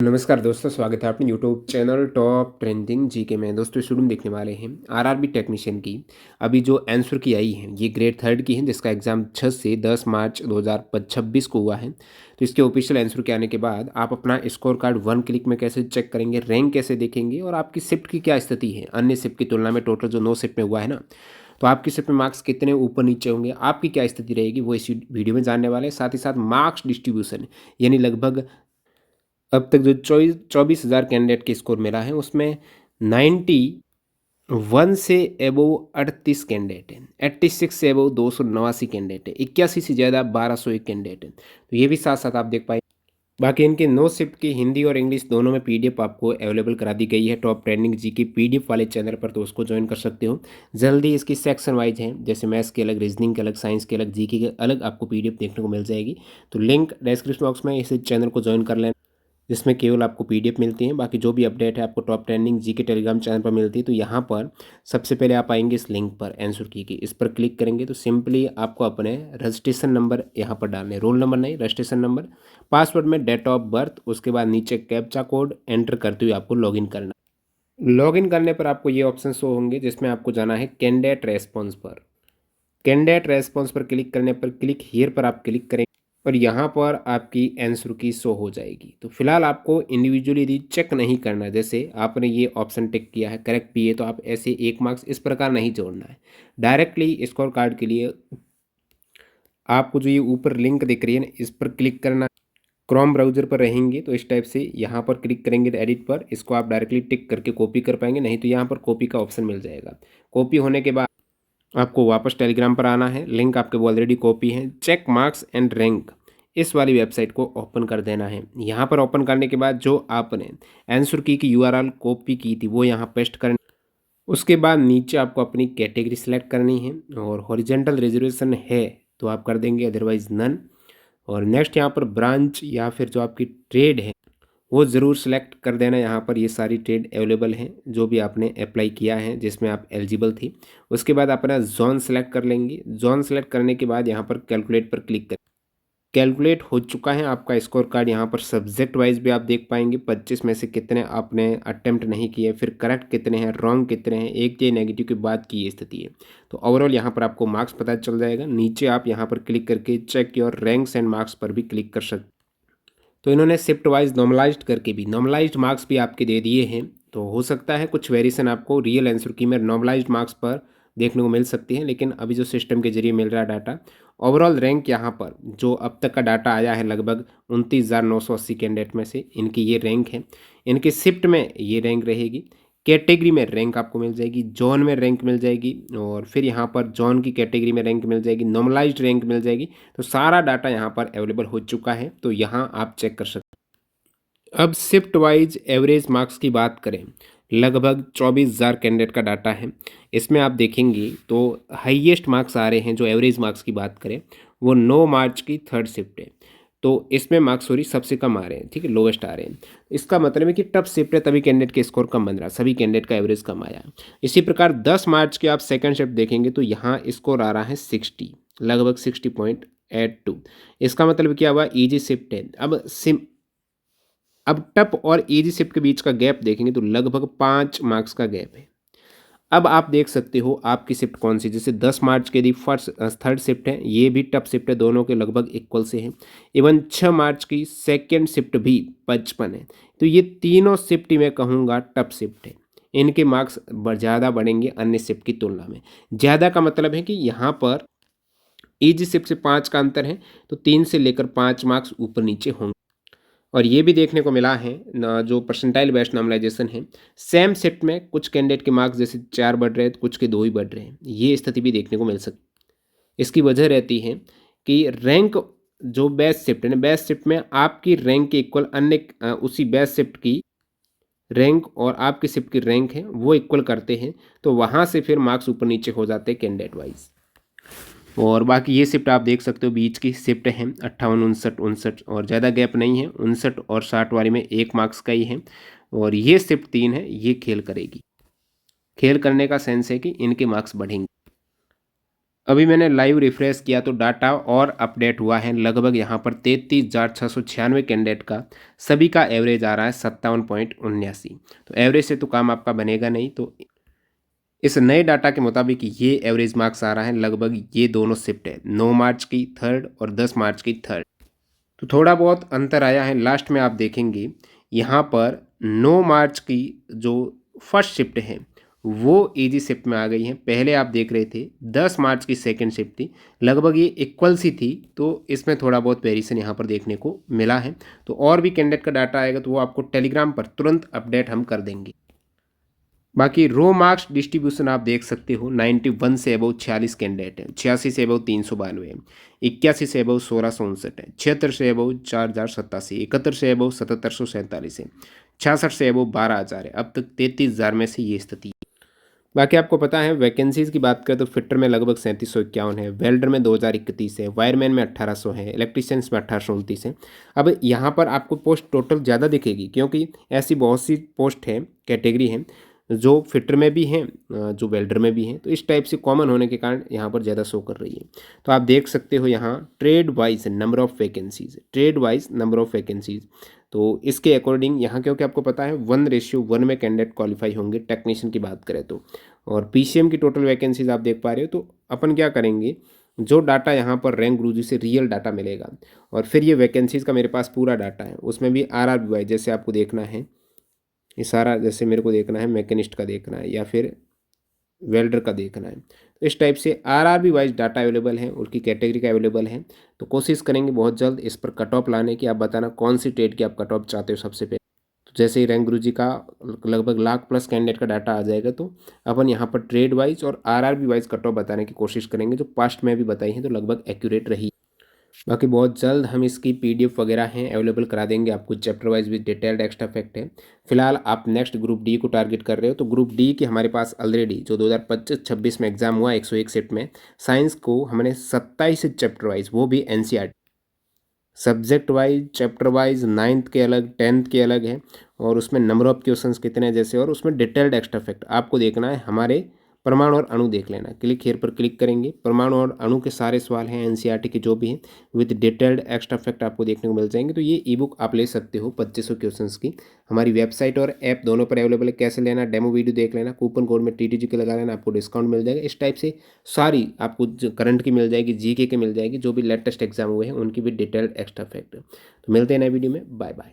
नमस्कार दोस्तों, स्वागत है अपने YouTube channel top trending GK में। दोस्तों स्टूडेंट देखने वाले हैं आरआरबी टेक्नीशियन की अभी जो आंसर की आई है ये ग्रेड थर्ड की है, जिसका एग्ज़ाम 6 से 10 मार्च 2026 को हुआ है। तो इसके ऑफिशियल आंसर के आने के बाद आप अपना स्कोर कार्ड वन क्लिक में कैसे चेक करेंगे, रैंक कैसे देखेंगे और आपकी शिफ्ट की क्या स्थिति है अन्य शिफ्ट की तुलना में। टोटल जो 9 शिफ्ट में हुआ है ना, तो आपकी शिफ्ट में मार्क्स कितने ऊपर नीचे होंगे, आपकी क्या स्थिति रहेगी, वो इस वीडियो में जानने वाले हैं। साथ ही साथ मार्क्स डिस्ट्रीब्यूशन यानी लगभग अब तक जो 24,000 कैंडिडेट के स्कोर मिला है उसमें 91 से एबोव 38 कैंडिडेट हैं, 86 से एबोव 289 कैंडिडेट है, 81 से ज़्यादा 1201 कैंडिडेट हैं। तो ये भी साथ साथ आप देख पाए। बाकी इनके नो शिफ्ट की हिंदी और इंग्लिश दोनों में पीडीएफ आपको अवेलेबल करा दी गई है टॉप ट्रेंडिंग जी की पीडीएफ वाले चैनल पर, तो उसको ज्वाइन कर सकते हो। जल्दी इसकी सेक्शन वाइज है, जैसे मैथ्स के अलग, रीजनिंग के अलग, साइंस के अलग, जीके के अलग आपको पीडीएफ देखने को मिल जाएगी। तो लिंक डिस्क्रिप्शन बॉक्स में इस चैनल को ज्वाइन कर लेना, जिसमें केवल आपको पीडीएफ मिलती है। बाकी जो भी अपडेट है आपको टॉप ट्रेंडिंग जी के टेलीग्राम चैनल पर मिलती है। तो यहाँ पर सबसे पहले आप आएंगे इस लिंक पर, आंसर की इस पर क्लिक करेंगे तो सिंपली आपको अपने रजिस्ट्रेशन नंबर यहाँ पर डालने, रोल नंबर नहीं, रजिस्ट्रेशन नंबर, पासवर्ड में डेट ऑफ बर्थ, उसके बाद नीचे कैप्चा कोड एंटर करते हुए आपको लॉगिन करना। लॉगिन करने पर आपको ये ऑप्शन शो होंगे जिसमें आपको जाना है कैंडिडेट रेस्पॉन्स पर। कैंडिडेट रेस्पॉन्स पर क्लिक करने पर क्लिक हियर पर आप क्लिक करेंगे और यहाँ पर आपकी आंसर की शो हो जाएगी। तो फिलहाल आपको इंडिविजुअली यदि चेक नहीं करना है, जैसे आपने ये ऑप्शन टिक किया है करेक्ट भी है, तो आप ऐसे एक मार्क्स इस प्रकार नहीं जोड़ना है। डायरेक्टली स्कोर कार्ड के लिए आपको जो ये ऊपर लिंक दिख रही है ना, इस पर क्लिक करना। क्रोम ब्राउजर पर रहेंगे तो इस टाइप से यहाँ पर क्लिक करेंगे एडिट पर, इसको आप डायरेक्टली टिक करके कॉपी कर पाएंगे, नहीं तो यहाँ पर कॉपी का ऑप्शन मिल जाएगा। कॉपी होने के बाद आपको वापस टेलीग्राम पर आना है, लिंक आपके ऑलरेडी कॉपी है। चेक मार्क्स एंड रैंक इस वाली वेबसाइट को ओपन कर देना है। यहाँ पर ओपन करने के बाद जो आपने आंसर की यूआरएल कॉपी की थी वो यहाँ पेस्ट करनी। उसके बाद नीचे आपको अपनी कैटेगरी सेलेक्ट करनी है और हॉरिजेंटल रिजर्वेशन है तो आप कर देंगे, अदरवाइज नन। और नेक्स्ट यहाँ पर ब्रांच या फिर जो आपकी ट्रेड है वो ज़रूर सेलेक्ट कर देना। यहाँ पर ये सारी ट्रेड अवेलेबल हैं जो भी आपने अप्लाई किया है जिसमें आप एलिजिबल थी। उसके बाद अपना जोन सेलेक्ट कर लेंगे। जोन सेलेक्ट करने के बाद यहाँ पर कैलकुलेट पर क्लिक करें। कैलकुलेट हो चुका है आपका स्कोर कार्ड। यहाँ पर सब्जेक्ट वाइज भी आप देख पाएंगे 25 में से कितने आपने अटेम्प्ट नहीं किए, फिर करेक्ट कितने हैं, रॉन्ग कितने हैं, एक ये नेगेटिव की बात की ये स्थिति है। तो ओवरऑल यहाँ पर आपको मार्क्स पता चल जाएगा। नीचे आप यहाँ पर क्लिक करके check your ranks and marks पर भी क्लिक कर सकते। तो इन्होंने शिफ्ट वाइज नॉर्मलाइज्ड करके भी नॉर्मलाइज्ड मार्क्स भी आपके दे दिए हैं। तो हो सकता है कुछ वेरिएशन आपको रियल आंसर की में नॉर्मलाइज्ड मार्क्स पर देखने को मिल सकती है, लेकिन अभी जो सिस्टम के जरिए मिल रहा है डाटा, ओवरऑल रैंक यहाँ पर जो अब तक का डाटा आया है लगभग 29,980 कैंडिडेट में से इनकी ये रैंक है। इनके शिफ्ट में ये रैंक रहेगी, कैटेगरी में रैंक आपको मिल जाएगी, जोन में रैंक मिल जाएगी, और फिर यहाँ पर जोन की कैटेगरी में रैंक मिल जाएगी, नॉर्मलाइज्ड रैंक मिल जाएगी। तो सारा डाटा यहाँ पर अवेलेबल हो चुका है, तो यहाँ आप चेक कर सकते हैं। अब शिफ्ट वाइज एवरेज मार्क्स की बात करें, लगभग 24,000 कैंडिडेट का डाटा है। इसमें आप देखेंगे तो हाईएस्ट मार्क्स आ रहे हैं, जो एवरेज मार्क्स की बात करें वो 9 मार्च की थर्ड शिफ्ट है। तो इसमें मार्क्स सॉरी सबसे कम आ रहे हैं, ठीक है, लोवेस्ट आ रहे हैं। इसका मतलब है कि टफ शिफ्ट है तभी कैंडिडेट के स्कोर कम बन रहा है, सभी कैंडिडेट का एवरेज कम आया। इसी प्रकार 10 मार्च के आप सेकंड शिफ्ट देखेंगे तो यहाँ स्कोर आ रहा है 60, लगभग 60.82। इसका मतलब क्या हुआ, ईजी शिफ्ट है। अब टफ और इजी शिफ्ट के बीच का गैप देखेंगे तो लगभग 5 मार्क्स का गैप है। अब आप देख सकते हो आपकी शिफ्ट कौन सी, जैसे 10 मार्च के यदि फर्स्ट थर्ड शिफ्ट है, ये भी टफ शिफ्ट है, दोनों के लगभग इक्वल से है। इवन 6 मार्च की सेकेंड शिफ्ट भी 55 है। तो ये तीनों शिफ्ट मैं कहूँगा टफ शिफ्ट है। इनके मार्क्स ज़्यादा बढ़ेंगे अन्य शिफ्ट की तुलना में। ज़्यादा का मतलब है कि यहाँ पर ईजी शिफ्ट से 5 का अंतर है, तो 3 से लेकर 5 मार्क्स ऊपर नीचे होंगे। और ये भी देखने को मिला है ना, जो परसेंटाइल बेस्ड नॉर्मलाइजेशन है, सेम शिफ्ट में कुछ कैंडिडेट के मार्क्स जैसे 4 बढ़ रहे हैं तो कुछ के 2 ही बढ़ रहे हैं। ये स्थिति भी देखने को मिल सकती है। इसकी वजह रहती है कि रैंक जो बेस्ट शिफ्ट है ना, बेस्ट शिफ्ट में आपकी रैंक के इक्वल अन्य उसी बेस्ट शिफ्ट की रैंक और आपकी शिफ्ट की रैंक है वो इक्वल करते हैं, तो वहाँ से फिर मार्क्स ऊपर नीचे हो जाते हैं कैंडिडेट वाइज। और बाकी ये शिफ्ट आप देख सकते हो, बीच की शिफ्ट है 58, 59, 59, और ज़्यादा गैप नहीं है। 59 और 60 वाली में 1 मार्क्स का ही है। और ये शिफ्ट 3 है, ये खेल करेगी। खेल करने का सेंस है कि इनके मार्क्स बढ़ेंगे। अभी मैंने लाइव रिफ्रेश किया तो डाटा और अपडेट हुआ है। लगभग यहाँ पर 33,696 कैंडिडेट का सभी का एवरेज आ रहा है 57.79। तो एवरेज से तो काम आपका बनेगा नहीं। तो इस नए डाटा के मुताबिक ये एवरेज मार्क्स आ रहा है। लगभग ये दोनों शिफ्ट है, 9 मार्च की थर्ड और 10 मार्च की थर्ड। तो थोड़ा बहुत अंतर आया है। लास्ट में आप देखेंगे यहाँ पर 9 मार्च की जो फर्स्ट शिफ्ट है वो इजी शिफ्ट में आ गई है। पहले आप देख रहे थे 10 मार्च की सेकंड शिफ्ट थी, लगभग ये इक्वल सी थी। तो इसमें थोड़ा बहुत वेरिएशन यहाँ पर देखने को मिला है। तो और भी कैंडिडेट का डाटा आएगा तो वो आपको टेलीग्राम पर तुरंत अपडेट हम कर देंगे। बाकी रो मार्क्स डिस्ट्रीब्यूशन आप देख सकते हो। 91 से अबव 46 कैंडिडेट हैं, 86 से अबव 392 है, 81 से अबव 1659 है, 76 से अबव 4087, 71 से अबव 7747 है, 66 से अबव 12,000 है। अब तक 33,000 में से ये स्थिति है। बाकी आपको पता है वैकेंसीज की बात करें तो फिटर में लगभग 3751 है, वेल्डर में 2031 है, वायरमैन में 1800 है, इलेक्ट्रीशियंस में 1829 है। अब यहाँ पर आपको पोस्ट टोटल ज़्यादा दिखेगी क्योंकि ऐसी बहुत सी पोस्ट है, कैटेगरी है जो फिटर में भी हैं, जो वेल्डर में भी हैं। तो इस टाइप से कॉमन होने के कारण यहाँ पर ज़्यादा शो कर रही है। तो आप देख सकते हो यहाँ trade wise number of vacancies, trade wise number of vacancies. तो इसके अकॉर्डिंग यहाँ क्योंकि आपको पता है 1:1 में कैंडिडेट क्वालिफाई होंगे टेक्नीशियन की बात करें तो। और पीसीएम की टोटल वैकेंसीज आप देख पा रहे हो। तो अपन क्या करेंगे, जो डाटा यहाँ पर रैंक गुरुजी से रियल डाटा मिलेगा और फिर ये वैकेंसीज़ का मेरे पास पूरा डाटा है, उसमें भी आरआरबी वाइज जैसे आपको देखना है ये सारा, जैसे मेरे को देखना है मैकेनिस्ट का देखना है या फिर वेल्डर का देखना है। तो इस टाइप से आरआरबी वाइज डाटा अवेलेबल है, उनकी कैटेगरी का अवेलेबल है। तो कोशिश करेंगे बहुत जल्द इस पर कट ऑफ लाने की। आप बताना कौन सी ट्रेड की आप कट ऑफ चाहते हो सबसे पहले। तो जैसे ही रैंक गुरुजी का लगभग लाख प्लस कैंडिडेट का डाटा आ जाएगा तो अपन यहाँ पर ट्रेड वाइज और आरआरबी वाइज कट ऑफ बताने की कोशिश करेंगे, जो पास्ट में भी बताई है तो लगभग एक्यूरेट रही। बाकी बहुत जल्द हम इसकी पीडीएफ वगैरह हैं अवेलेबल करा देंगे आपको, chapter wise with detailed extra fact है। फिलहाल आप नेक्स्ट ग्रुप डी को टारगेट कर रहे हो तो ग्रुप डी की हमारे पास ऑलरेडी जो 2025-26 में एग्जाम हुआ 101 शिफ्ट में साइंस को हमने 27 चैप्टर वाइज, वो भी NCERT subject wise chapter wise, 9th के अलग 10th के अलग है और उसमें नंबर ऑफ क्वेश्चंस कितने हैं जैसे, और उसमें डिटेल्ड एक्स्ट्रा फैक्ट आपको देखना है। हमारे परमाणु और अणु देख लेना, क्लिक हेयर पर क्लिक करेंगे, परमाणु और अणु के सारे सवाल हैं एनसीईआरटी के जो भी हैं विद डिटेल्ड एक्स्ट्रा फैक्ट आपको देखने को मिल जाएंगे। तो ये ई बुक आप ले सकते हो 2500 क्वेश्चंस की। हमारी वेबसाइट और ऐप दोनों पर अवेलेबल है। कैसे लेना, डेमो वीडियो देख लेना, कूपन कोड में टीटीजी के लगा लेना, आपको डिस्काउंट मिल जाएगा। इस टाइप से सारी आपको करंट की मिल जाएगी, जीके की मिल जाएगी, जो भी लेटेस्ट एग्जाम हुए हैं उनकी भी डिटेल्ड एक्स्ट्रा फैक्ट। तो मिलते हैं नए वीडियो में, बाय बाय।